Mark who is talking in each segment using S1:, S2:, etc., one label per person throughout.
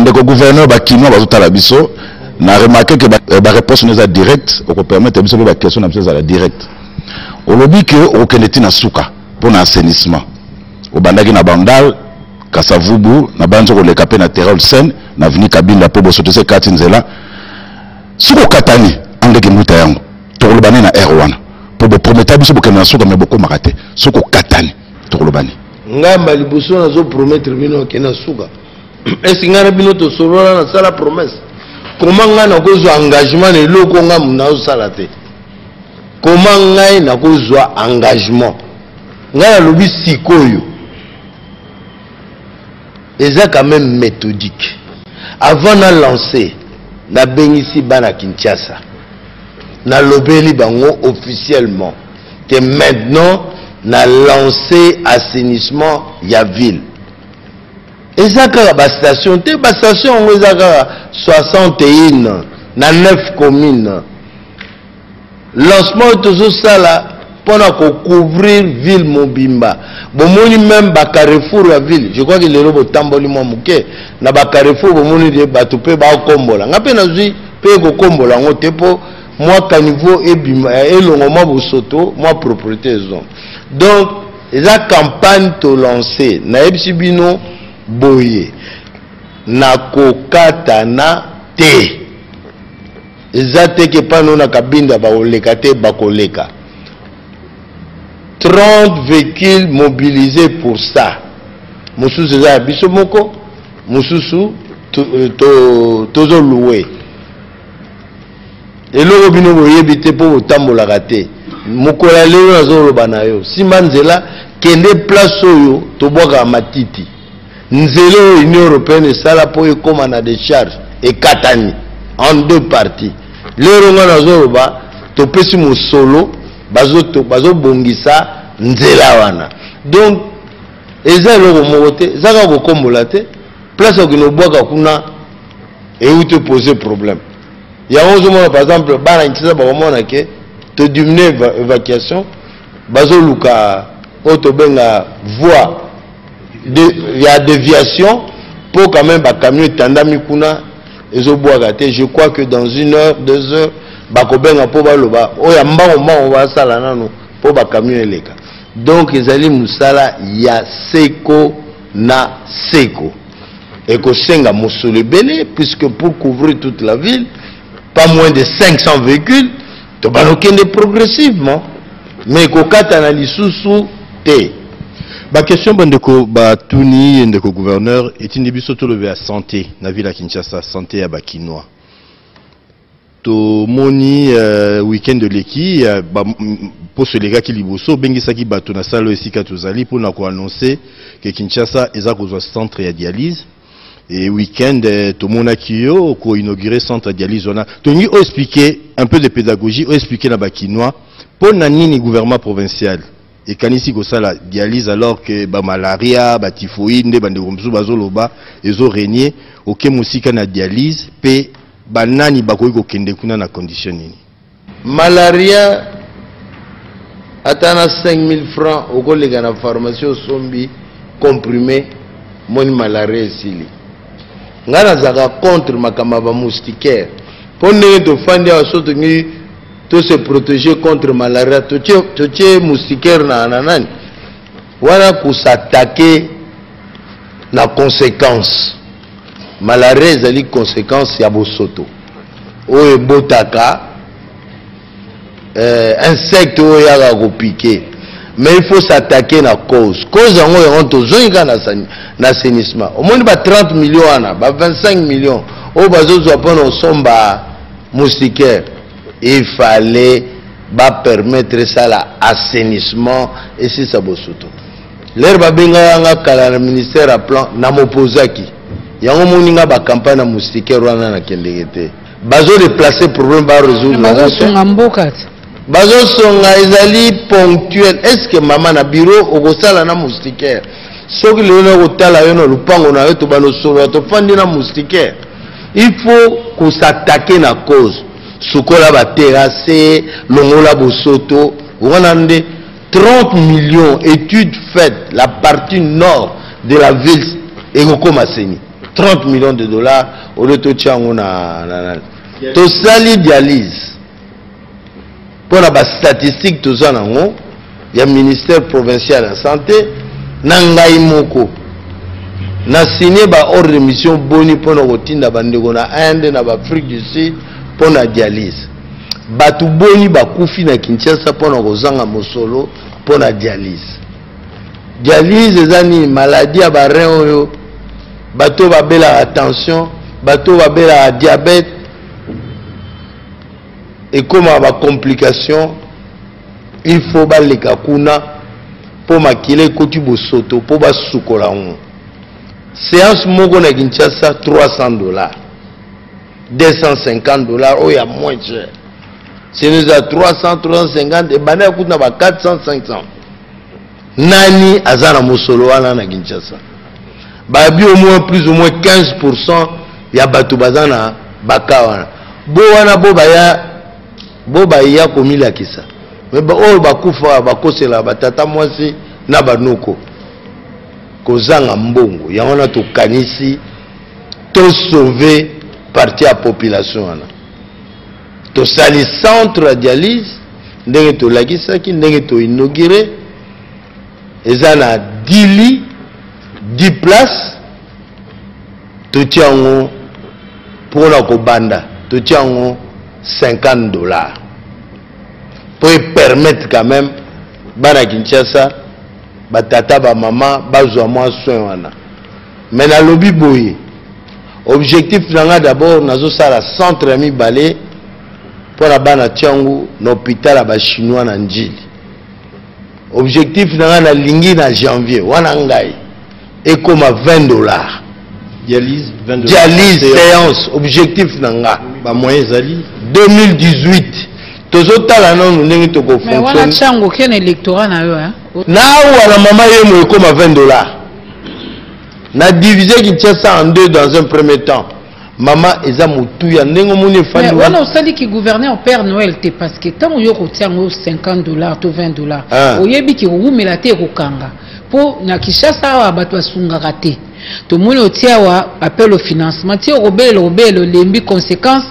S1: ndeko gouverneur bakinois bazotala biso na remarqué que ba réponse nous a direct au permettre biso ba question na biso za direct olobi que okendeti na suka pour na assainissement obandaki na bandal Kasavubu na banzo ko leka pe na Terol Sen na vini Kabinda po bosoto se kati nzela suko katani angeke muta yango tokolobani na R1 po bo prometa biso bo kena suka me boko makate suko katani tokolobani
S2: ngamba libuso na zo promettre bino kena suka est ngana bino to solola na sala promesse comment ngana ko zo engagement ne loko ngamu na sala te comment ngai na ko zo engagement ngana lobi sikoyo c'est quand même méthodique. Avant de lancer, na bengisi bana Kinshasa, na lobeli bango officiellement que maintenant na lancé assainissement ya ville. Et ça quand la station, la station on 61 na 9 communes. Lancement tout ça là pendant qu'on couvrir ville Mobimba. Bomoni même ba Carrefour la ville. Je crois que les robots tamboli mo muke na ba Carrefour bomoni de ba topé ba kombola. Ngape na zui pe ko kombola ngote po moi caniveau et bima et longoma bosoto moi propriété zone. Donc la campagne to lancée na ebsibino boye na kokata na te. Ezate ke pano na kabinda ba oleka te ba koleka. 30 véhicules mobilisés pour ça. Moussou c'est biso moko, moussou tozo loué. Et le bino boyebite pour tambola raté. Mokola leo azolo banayo. Simanzela kende place oyo toboka matiti. Nzelo Union européenne sala po ekoma na décharge et katani en deux parties. Leo ngana azolo ba topesi mo solo bazo bongisa nzela wana. Donc eza loko mokote zaka ko kombola te place ko boka kuna et où te poser problème. Il y a 11 mois par exemple bana ntisa ba mona ke te diminuer évacuation bazo luka auto benga voie de ya déviation pour quand même ba camion tandami kuna ezo boka te. Je crois que dans 1 heure 2 heures bakobenga po baloba oya mbango ba sala nanu po ba camion eleka. Donc ezali musala ya seko na seko eko senga musole belé puisque pour couvrir toute la ville pas moins de 500 véhicules to banokende progressivement mais ko kata na lisusu te.
S3: Ba question bandeko ba tuni ndeko gouverneur etindi biso to lever à santé na ville ya Kinshasa, santé ya bakinois. To moni week-end de leki pour ce lega ki liboso bengisa ki bato na salo esika tozali pour na ko annoncer que Kinshasa eza kozwa centre ya dialyse et week-end to mona kiyo ko inaugurer centre de dialyse ona. To ngi expliquer un peu de pédagogie, expliquer na bakinois pour na nini gouvernement provincial et kanisi ko sala dialyse alors que ba malaria, ba typhoïde nde bande komsu bazoloba ezo régner aucun musika na dialyse pe banani bakoki kokende kuna na condition nini.
S2: Malaria atana 5000 francs okolega na pharmacie sombi comprimé moni malaria esili. Ngana zaka contre makamba ba moustiquaire. Pour ne to fandi asoto ngi to se protéger contre malaria to tche moustiquaire na nani. Wana kusatake na conséquence. Malaria ezali conséquence ya bosoto oyo botaka insecte oyo yaka ko piquer, mais il faut s'attaquer na cause yango yango tozonga na assainissement au moins ba 30 millions ana ba 25 millions oyo bazozwa pona osomba moustiquaire. Il fallait ba permettre ça la assainissement et c'est ça bosoto l'air ba benga nga kala na ministère à plan na mopozaki yango moninga ba campagne na moustiquaire wana na kendegete bazo déplacer problème ba résoudre
S4: bazo songa mboka
S2: bazo songa ezali ponctuel. Est-ce que maman na bureau okosala na moustiquaire soki lelo kotala yo na lupango na yo to bano solo to fandi na moustiquaire. Il faut qu'on s'attaque na cause sukola ba terrasse longola bosoto wana nde 30 millions études faites la partie nord de la ville et Ngoko Maseni. 30 millions de dollars au lieu de tiango na to sali dialyse pour la statistique tout ça nango ya ministère provincial de la santé na ngai moko na signé ba ordre de mission boni pour na kotinda bandeko na Inde na ba Afrique du Sud pour la dialyse batu boni ba kufi na Kinshasa pour na kozanga mosolo pour la dialyse ezani maladie ya ba rein oyo bato babela attention bato babela diabète et comme ba complication il faut baleka kuna pour makile koti bosoto pour basukola on séance moko na Kinshasa $300 $250 oh ya moins cher c'est nous à 300 350 et bana kutna ba 400 500 nani azana mosolo wana na Kinshasa babi au moins plus ou moins 15% ya bato bazana bakawana bo wana bo baya komila kisa mais ba o bakufa bakosela batata mwasi na banoko kozanga mbongo ya wana to kanisi to sauver partie ya population wana to sali centre de dialyse ndenge to lakisaki ndenge to inauguré ezana 10 lits 10 places to tiango pour la kobanda to tiango $50 pour permettre quand même bana Kinshasa batata ba maman bazwa moins soin wana mais na lobby boye objectif nanga d'abord nazo sala centre mi balé pour la bana tiango na hôpital ba chinois na njili objectif nanga na lingi na janvier wana ngai et comme $20
S3: dialyse $20
S2: dialyse séance objectif nanga
S3: ba moyens ali
S2: 2018 tozotala nanu ndenge to ko
S4: mais wana chango ken électorat na yo hein
S2: na wana mama yemo comme $20 na diviser Kinshasa en deux dans un premier temps mama eza mutuya ndenge moni fani
S4: mais wana osali ki gouverner au Père Noël te parce que tant yo ko tiango $50 to $20 oyebi ki rumela te ko kanga po na Kinshasa wa bato asungaka te to moni otia wa appel au financement ti robelo lembi conséquence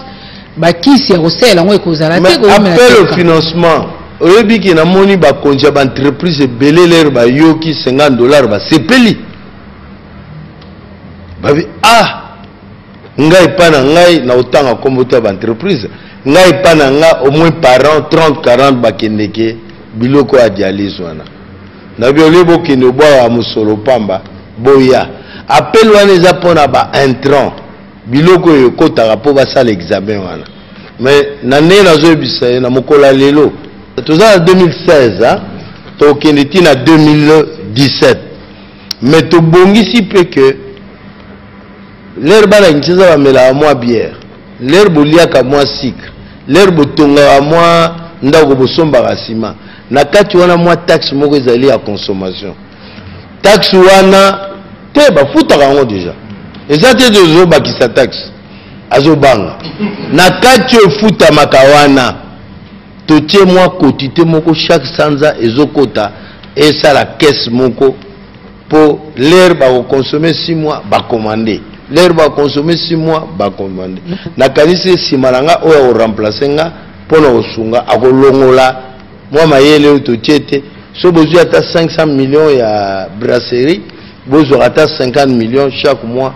S4: bakisi ya kosela ngo ekozala te ko rumela te
S2: appel au financement oyebi ki na moni ba konja ba entreprise beleler ba yoki $50 ba sepeli babi ngai pana ngai na otanga komota ba entreprise ngai pana nga au moins par an 30-40 bakendeke biloko ya dialyse wana na biole bokende bwa musolo pamba boya appel wana eza pona ba intrant biloko yo kotaka po basala examen wana mais na ndenge nazoyebisa na mokola lelo toza na 2016 tokende ti na 2017 mais tobongisi pe que l'air bana Kinshasa bamela mwa bière l'air boliaka mwa sucre l'air botonga mwa ndako bosombaka sima na kati wana mwa taxe moko ezali ya consommation taxe wana te bafutaka yango déjà eza te tozobakisa taxe azobanga na kati ofutamaka wana totie mwa quotité moko chaque sanza ezokota esala caisse moko po l'air bakokonsome 6 mois bakomande l'air va consommer 6 mois va commander na kanisi simalanga oya o remplacer nga pona osunga akolongola mwa mayele to tiete so bozu ata 500 millions ya brasserie bozu ata 50 millions chaque mois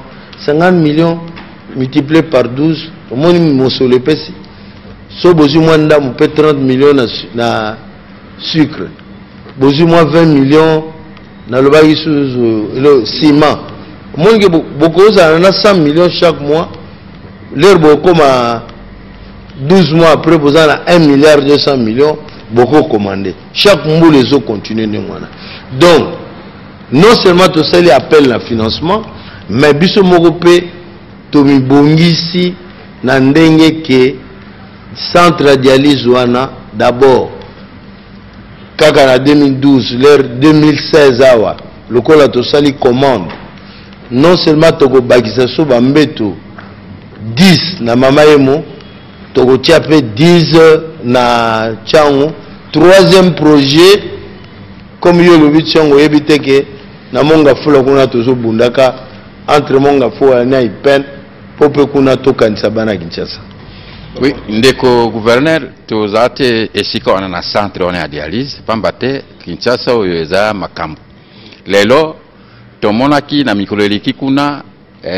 S2: 50 millions multiplié par 12 au moins mosole pesi so bozu mwa ndamu pe 30 millions na sucre bozu mwa 20 millions na lobaki suzu le ciment moins que beaucoup on a 100 millions chaque mois l'herbe comme 12 mois après vous en a 1 milliard 200 millions beaucoup commandé chaque mois les autres continuent donc non seulement tout ça les appelle le financement mais biso mokopé to mi bongisi na ndenge ke centre de dialyse wana d'abord kaka na 2012 l'heure 2016 awa lokola to sali commande non seulement toko bakisa so bambeto 10 na mama yemo toko tiape 10 na chango troisième projet comme yo lobi chango yebiteke na monga fula kuna tozo bundaka entre Monga Foa na Ipen pour que kuna toka Nsabana Kinshasa.
S5: Oui, ndeko gouverneur tozate esika wana na centre wana ya dialyse pambate Kinshasa oyo eza makambo. Lelo tomonaki na mikolo eleki kuna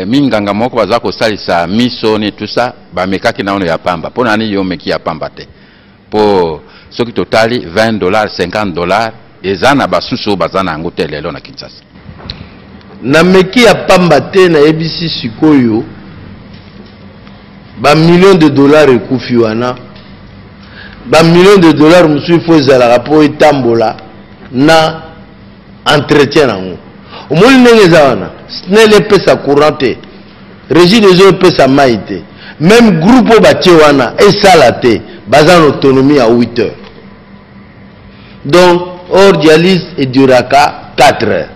S5: minganga moko baza kosalisa miso ni tout ça bamekaki na ono ya pamba. Po nani yo meki ya pamba te. Po soki totali $20 $50 eza na basusu baza na yango te lelo na Kinshasa.
S2: Na meki ya pamba te na ebisi sikoyo ba millions de dollars ekufi wana ba millions de dollars musu faut ezalaka po etambola na entretien nango omoni ndenge eza wana snel epesa courant te régie des eaux epesa mai te même groupe oyo batie wana esala te baza na autonomie à 8 heures donc hors dialyse eduraka 4 heures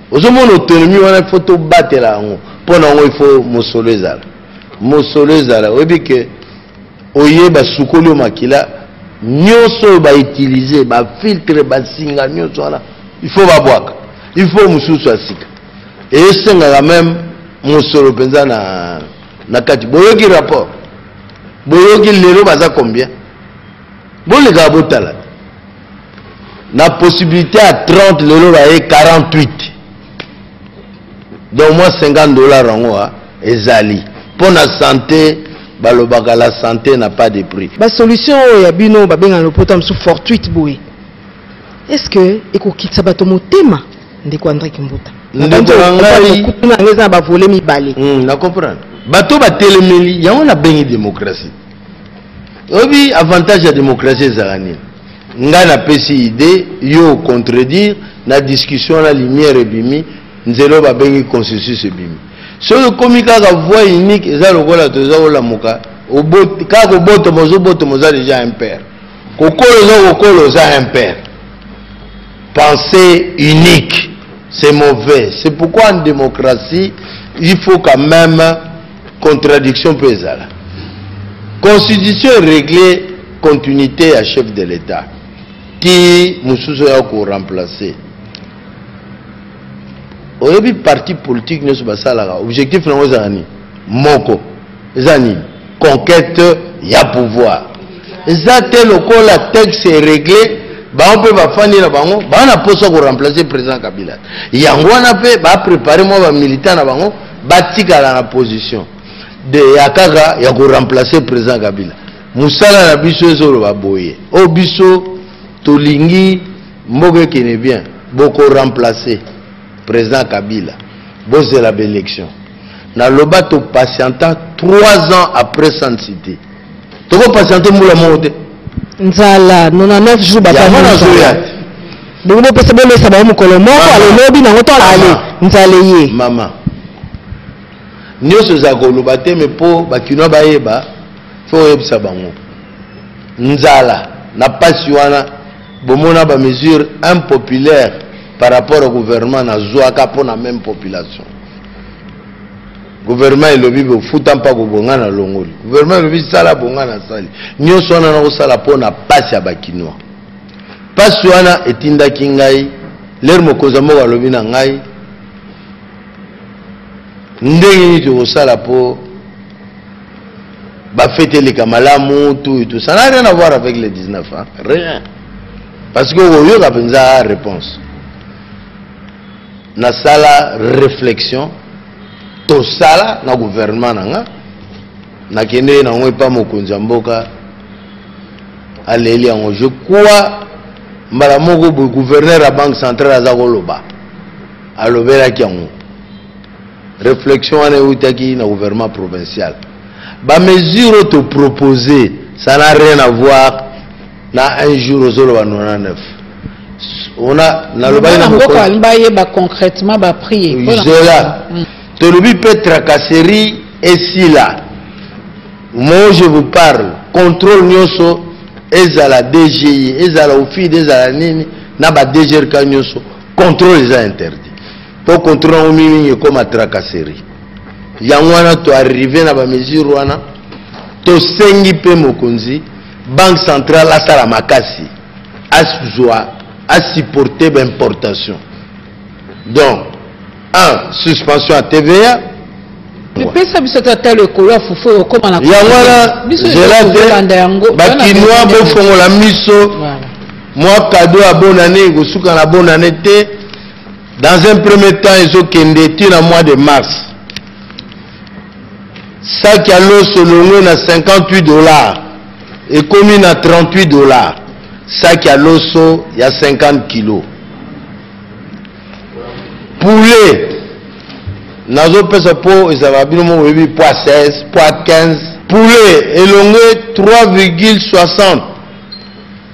S2: ozomona autonomie wana ifo tobatela yango mpo na yango ifo mosolo ezala mosolo ezala oyebi ke oyeba sukoli makila nyonso bautilize bafiltre basinga nyonso wana il faut babwaka il faut mosusu asika esengaka même mosolo mpenza na kati boyoki rapport boyoki lelo baza combien bolekaka botala na possibilité à 30 lelo baye 48 donc moins $50 yango ezali pour la santé balobaka la santé n'a pas de prix.
S6: Ba solution ya bino ba benga no potam sous fortuite boy. Est-ce que ekokitsa bato motema ndeko André Kimbuta? Ba volé mi balé.
S2: Na comprendre. Bato ba telemeli yango na bengi démocratie. Obi avantage ya démocratie ezalani. Nga na pesi idée yo contredire na discussion na lumière ebimi nzelo ba bengi consensus ebimi. Sur le comique à la voix unique, ils ont le rôle de la mouka. Au bout, car au bout de Mozo, déjà un père. Kokolo a un père. Pensée unique, c'est mauvais. C'est pourquoi en démocratie, il faut quand même contradiction pesale. Constitution réglée, continuité à chef de l'État. Qui nous a remplacé. Oyebi parti politique ne se basala objectif na ozani moko ezani conquête ya pouvoir ezate lokola texte est réglé ba on peut ba fani na bango ba na poso ko remplacer président Kabila yango na pe ba préparer mo ba militant na bango ba tikala na position de yakaka ya ko remplacer président Kabila musala na biso ezolo ba boye o biso tolingi mboke kene bien boko remplacer président Kabila, bosse de la belle élection. Na loba to patienta 3 ans après sans cité. To ko patienter moula monte.
S6: Nzala 99 jours ba
S2: ya mona zoyat.
S6: Donc no pese bele sa ba mu kolomo ko ale lobi na ngoto ale nzala ye.
S2: Mama. Nyoso za ko loba te me po ba kino ba yeba fo yebisa bango. Nzala na pasi wana bomona ba mesure impopulaire par rapport au gouvernement na zoaka pour la même population. Gouvernement il lobi be futam pa ko bonga na longoli. Gouvernement lobi sala bonga na sali. Nyonso wana na ko sala po na pasi ya bakinois. Pasi wana etinda kingai ler mokoza mo lobi na ngai. Ndenge ni to sala po ba fêter les kamalamu tout ça n'a rien à voir avec les 19 ans. Rien. Parce que oyo ka penza réponse. Na sala réflexion to sala na gouvernement nanga na kende na ngwe pa mokonzi mboka aleli yango je crois mbala moko bo gouverneur à banque centrale azakoloba alobela kiango réflexion wana utaki na gouvernement provincial ba mesure te proposer ça n'a rien à voir na un jour aux 99. On a na loba na
S4: ko ba concrètement ba prier
S2: là te lobi peut tracasserie et si là moi je vous parle contrôle nyoso ezala DGI ezala office ezala nini na ba DGR ka nyoso contrôle est interdit pour contrôler au mini comme à tracasserie yango wana to arriver na ba mesure wana to sengi pe mokonzi banque centrale asala makasi asuzwa à supporter l'importation. Donc, 1. Suspension à TVA.
S4: Mais pesa biso tata le kolo fufu comme na
S2: yangwana zelate bakinois bofongola miso moi cadeau à bonne année gosuka na bonne année te. Dans un premier temps ils ont kendeti na mois de mars sac à l'eau solongo na $58 et commis na $38 sac à l'eau il y a 50 kilos poulet nazo pesa po ezaba bino mo webi poids 16 poids 15 poulet elongwe 3,60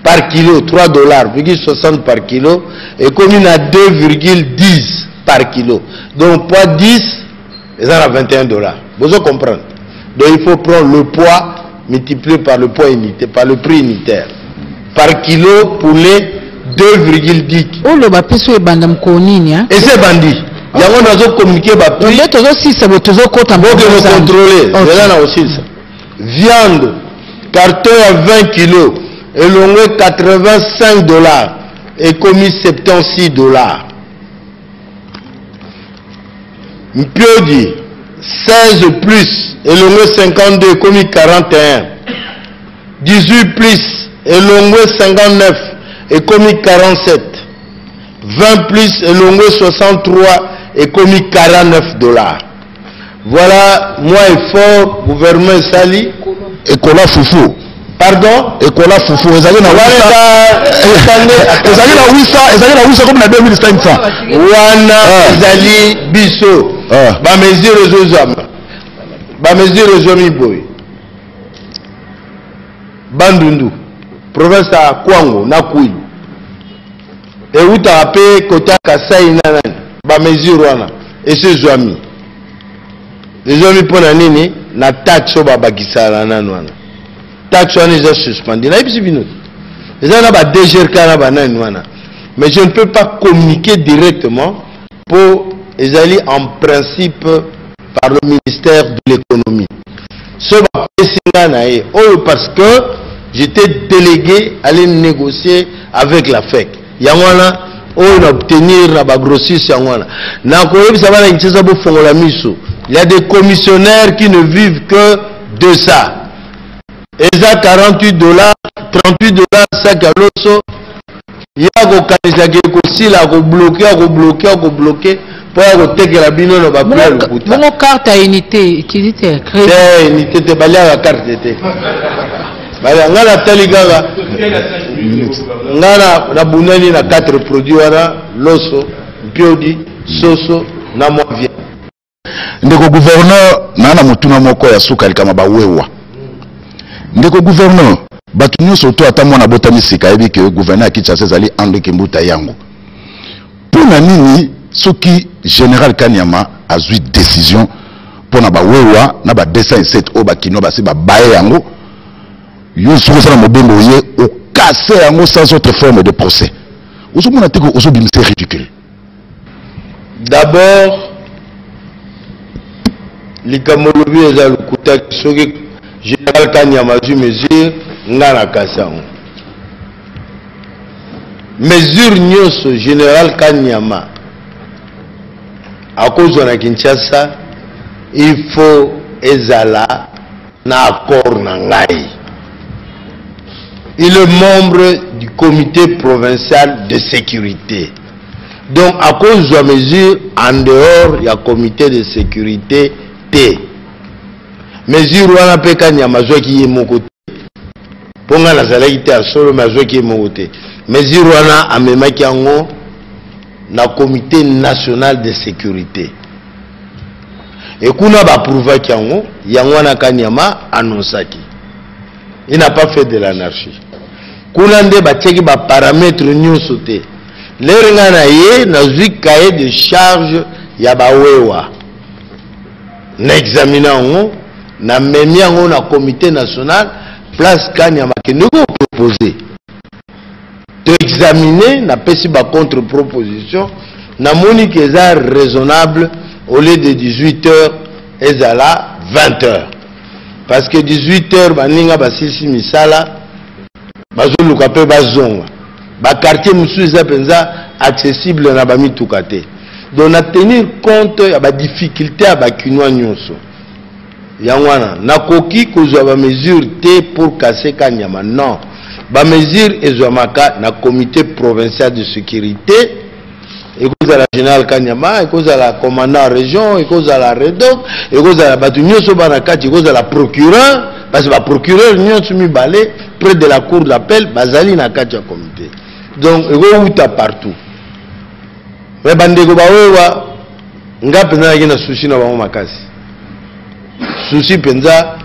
S2: par kilo $3,60 par kilo et commis à 2,10 par kilo donc poids 10 ils ont $21 vous comprendre donc il faut prendre le poids multiplié par le poids unité par le prix unitaire par kilo poulet 2,10
S4: oh le bapiso e bandam ko nini hein
S2: et c'est bandit yango nazo communiquer ba prix
S4: on tozo si ça tozo kota
S2: pour contrôler là na aussi ça viande carton à 20 kilos et longue $85 et commis $76 mpiodi 16 plus et longue 52 commis 41 18 plus et longue 59 et commis 47 20 plus et longue 63 et commis $49 voilà moi effort gouvernement sali
S1: et kola fufu
S2: pardon
S1: et kola fufu ezali na wisa comme na 2500
S2: wana ezali biso ba mesure zozama ba mesure zomi boy bandundu province à Kwango na Kwilu et uta ape kota Kasai na nani ba mesure wana et ces zomi les zomi pona nini na taxe ba bakisala nanu wana taxe wana est suspendue na ibisi bino ezana ba DGRK na ba nani wana mais je ne peux pas communiquer directement pour ezali en principe par le ministère de l'économie ce va passer na e oh parce que j'étais délégué à aller négocier avec la FEC yangwana on obtenir na ba grossiste yangwana na ko yebisa bana ntseza bo fongola miso il y a des commissionnaires qui ne vivent que de ça et ça $48 $38 sac à l'osso ya ko kanisa ke ko sila ko bloquer pour kotekela bino na ba plan lokuta
S4: mon carte à unité qui dit
S2: crédit unité te balia la carte te bala ngala taliganga ngana na bunani na 4 produits wana loso mpiodi soso na mwavia
S1: ndeko gouverneur na mutuna moko ya suka likama bawewa ndeko gouverneur batu nyonso to ata mwana botami sika yebi ke gouverneur Kinshasa ezali André Kimbuta yango pona nini soki général Kanyama azui décision pona bawewa na ba 207 o bakino basi babaye yango yo soko sala mobembo ye o casser yango sans autre forme de procès oso mona teko oso bimse ridicule
S2: d'abord likamolobi eza lukuta soki général Kanyama azui mesure ngana kasango mesure nyonso général Kanyama akozwa na Kinshasa il faut ezala na accord na ngai il est membre du comité provincial de sécurité donc akozwa mesure en dehors ya comité de sécurité te mesure wana pe Kanyama zwaki ye moko te ponga nazalaki te solo mazwaki ye moko te mesure wana amemaki yango na comité national de sécurité et kuna ba prouvaki yango wana Kanyama annonçaki il n'a pas fait de l'anarchie kuna nde batiaki ba paramètres nyonso te lerenga na ye nazwi cahier de charge ya bawewa na examiner yango na memi yango na comité national place Kanyama kende ko proposer de examiner na pesi ba contre proposition na moni que ça raisonnable au lieu de 18h ezala 20h parce que 18h baninga basisi misala bazoluka pe bazonga ba quartier musu eza penza accessible na ba mituka te donc na tenir compte ya ba difficulté ya ba kinois nyonso yangwana nakoki kozwa ba mesure te pour casser kanyama non ba mesure ezwamaka na comité provincial de sécurité ekozala la général Kanyama ekozala la commandant région ekozala la redoc ekozala batu nyonso bana kati ekozala procureur parce que ba procureur nyonso mibale près de la cour d'appel bazali na kati ya comité donc ekouta partout mais bandeko bawewa nga penza na kina souci na bango makasi souci penza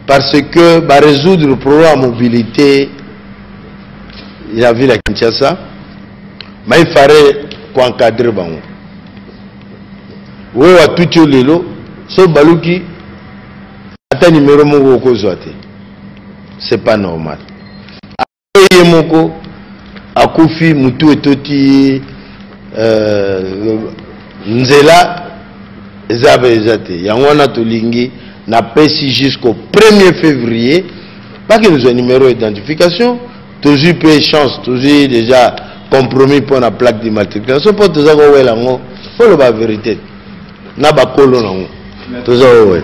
S2: parce que ba résoudre le problème de mobilité la ville à Kinshasa mais il fallait encadrer bango wewa tuti lelo so baluki ata numéro moko kozwa te c'est pas normal aye moko akufi mutu etoti nzela ezabe ezate yango wana tolingi na pesi jusqu'au 1er février pas que nous avons numéro d'identification toujours peu chance toujours déjà compromis pour la plaque d'immatriculation pour tous les gens pour la vérité na bakolo nango tous les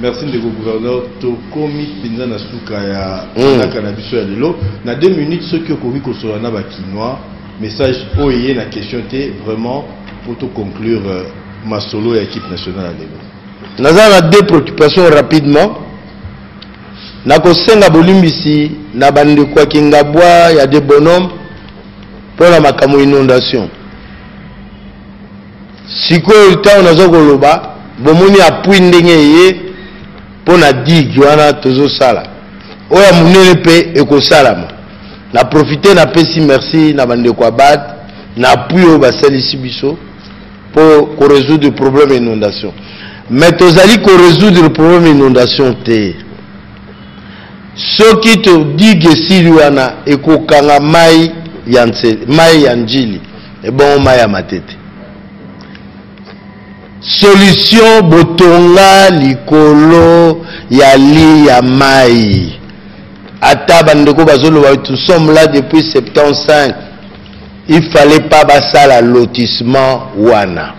S3: merci de gouverneur to komi pinza na suka ya na cannabis ya lelo na 2 minutes ce que komi ko so na bakinois message oyé na question té vraiment pour tout conclure ma solo ya équipe nationale lelo
S2: nazana 2 préoccupations rapidement na ko senga bolimbisi na bande kwa kingabwa ya des bonhommes pour la makamo inondation siko ita onazo koloba bomoni apui ndenge ye pour na digue wana tozo sala oya munene pe ekosalama na profiter na pesi merci na bande kwa bad na appui o basalisi biso pour résoudre le problème inondation mais tozali ko résoudre le problème inondation te ce qui te digue sili wana ekokanga mai ya njili et bon mai ya matete solution botonga likolo ya li ya mai ata bandeko bazoloba nous sommes là depuis 75 il fallait pas basala lotissement wana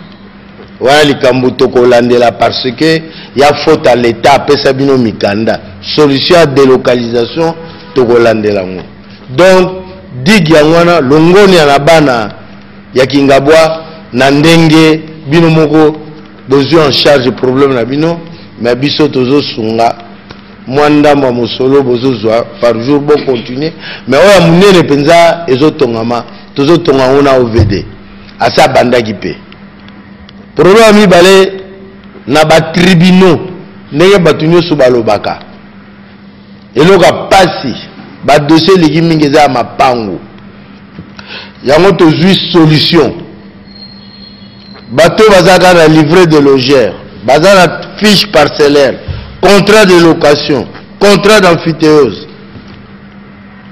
S2: likambo tokolandela parce que ya faute à l'état apesa bino mikanda solution à délocalisation tokolandela ngo donc digue yangwana longoni ya bana ya kingabwa na ndenge bino moko besoin en charge problème na bino mais biso tozo sunga mwanda mwa musolo bozozwa par jour bon continuer mais oya munene penza ezotongama tozo tonga ona OVD asa bandaki pe problème mibale na ba tribunaux ndenge batu nyonso balobaka eloka pasi ba dossier ligi mingi za mapango yango tozwi solution bato bazaka na livret de logère bazana fiche parcellaire contrat de location contrat d'amphithéose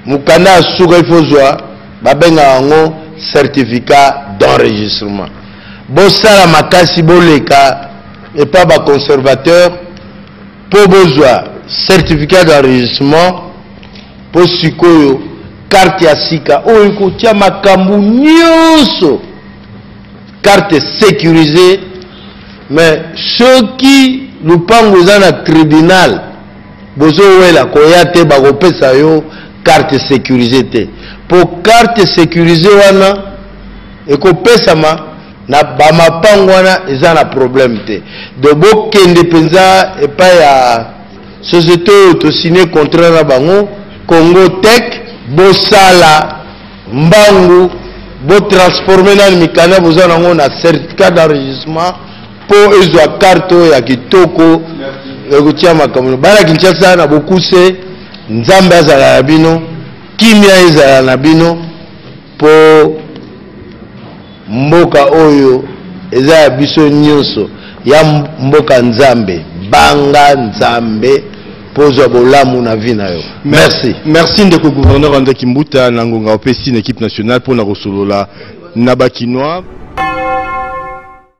S2: mukanda asuka ifozwa babenga yango certificat d'enregistrement bosala makasi boleka et pas ba conservateur po bozwa certificat d'enregistrement po sikoyo carte ya sika oyo kotia makambo nyonso carte sécurisée mais ceux qui lupango za na tribunal bozo wela koya te bakopesa yo carte sécurisée te po carte sécurisée wana ekopesama na bamapango wana eza na problème te de bokende penza epa ya société oyo tosigné contrat na bango Congo Tech bosala mbangu bo transformer na mikana boza nango na certificat d'enregistrement po ezwa carte ya kitoko ekotia makambo bana Kinshasa na bokuse nzambe azala na bino kimia ezala na bino po mboka oyo eza ya biso nyonso ya mboka nzambe banga nzambe pozo bolamu na vie na yo. Merci.
S3: Merci ndeko gouverneur André Kimbuta na ngonga opesi na équipe nationale pour na rosolola na bakinois.